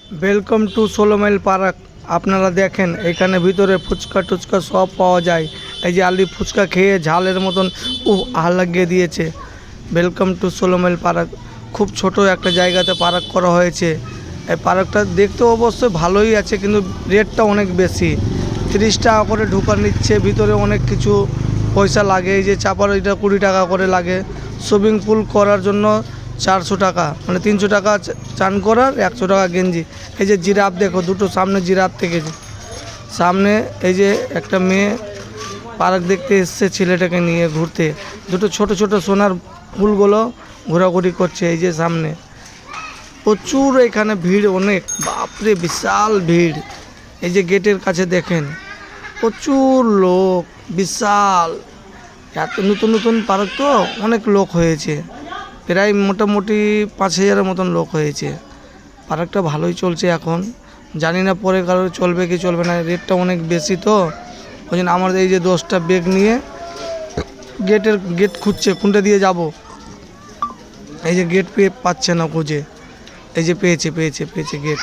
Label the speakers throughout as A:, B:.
A: Welcome to 16 mile park. আপনারা দেখেন এখানে ভিতরে ফুচকা টুচকা সব পাওয়া যায়। এই যে আলি ফুচকা খেয়ে ঝালের মতন লাগিয়ে দিয়েছে। Welcome to 16 mile park. খুব ছোট একটা জায়গাতে পার্ক করা হয়েছে। এই পার্কটা দেখতে অবশ্যই ভালোই আছে, কিন্তু রেটটা অনেক বেশি। 30 টাকা করে ঢোকা নিচ্ছে। ভিতরে অনেক কিছু পয়সা লাগে। এই যে চাপার এটা 20 টাকা করে লাগে। সুইমিং পুল করার জন্য 400 টাকা, মানে 300 টাকা চান করার, 100 টাকা গেঞ্জি। এই যে জিরাফ দেখো, দুটো সামনে জিরাফ থেকে সামনে। এই যে একটা মেয়ে পার্ক দেখতে এসছে ছেলেটাকে নিয়ে ঘুরতে। দুটো ছোট ছোট সোনার ফুলগুলো ঘোরাঘুরি করছে। এই যে সামনে প্রচুর এখানে ভিড়, অনেক, বাপরে বিশাল ভিড়। এই যে গেটের কাছে দেখেন প্রচুর লোক, বিশাল। এত নতুন নতুন পার্ক তো অনেক লোক হয়েছে, প্রায় মোটামুটি 5,000-এর মতন লোক হয়েছে। পার্কটা ভালোই চলছে এখন, জানি না পরে কারোর চলবে কি চলবে না। রেটটা অনেক বেশি তো, ওই জন্য আমাদের এই যে 10টা ব্যাগ নিয়ে গেট খুঁজছে কোনটা দিয়ে যাব। এই যে গেট পাচ্ছে না খুঁজে, এই যে পেয়েছে গেট।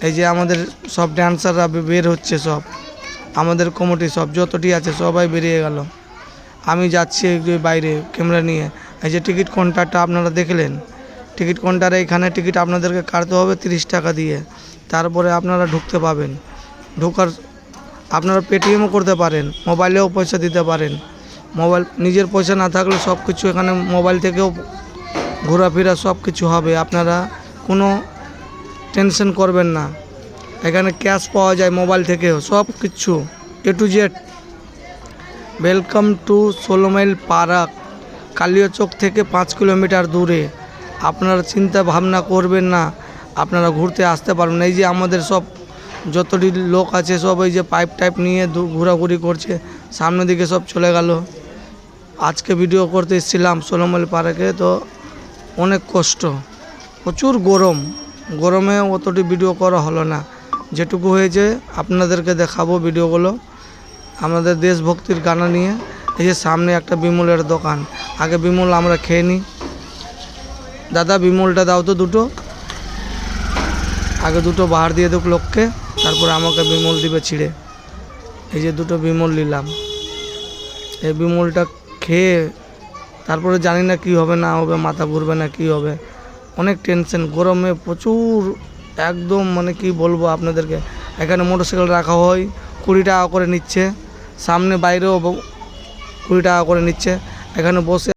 A: এই যে আমাদের সব ড্যান্সাররা বের হচ্ছে, সব আমাদের কমিটি সব যতটি আছে সবাই বেরিয়ে গেল। আমি যাচ্ছি একটু বাইরে ক্যামেরা নিয়ে। এই যে টিকিট কাউন্টারটা আপনারা দেখলেন, টিকিট কাউন্টারে এখানে টিকিট আপনাদেরকে কাটতে হবে 30 টাকা দিয়ে, তারপরে আপনারা ঢুকতে পাবেন। ঢোকার আপনারা পেটিএমও করতে পারেন, মোবাইলেও পয়সা দিতে পারেন। মোবাইল নিজের পয়সা না থাকলে সব কিছু এখানে মোবাইল থেকেও ঘোরাফেরা সব কিছু হবে। আপনারা কোনো টেনশন করবেন না, এখানে ক্যাশ পাওয়া যায় মোবাইল থেকেও, সব কিছু A to Z। Welcome to 16 mile park, Kaliachak থেকে 5 কিলোমিটার দূরে। আপনারা চিন্তা ভাবনা করবেন না, আপনারা ঘুরতে আসতে পারবেন। এই যে আমাদের সব যতটি লোক আছে সব এই যে পাইপ টাইপ নিয়ে ঘোরাঘুরি করছে, সামনের দিকে সব চলে গেল। আজকে ভিডিও করতে এসেছিলাম 16 মাইল পার্কে, তো অনেক কষ্ট, প্রচুর গরমে অতটি ভিডিও করা হলো না। যেটুকু হয়েছে আপনাদেরকে দেখাবো ভিডিওগুলো আমাদের দেশভক্তির গানা নিয়ে। এই যে সামনে একটা বিমলের দোকান, আগে বিমল আমরা খেয়ে নিই। দাদা বিমলটা দাও তো দুটো, আগে দুটো বাহার দিয়ে দেখ লোককে, তারপরে আমাকে বিমল দিবে ছিঁড়ে। এই যে দুটো বিমল নিলাম, এই বিমলটা খেয়ে তারপরে জানি না কি হবে না হবে, মাথা ঘুরবে না কি হবে, অনেক টেনশন। গরমে প্রচুর একদম, মানে কি বলবো আপনাদেরকে। এখানে মোটরসাইকেল রাখা হয় 20 টাকা করে নিচ্ছে, সামনে বাইরেও 20 টাকা করে নিচ্ছে। এখানে বসে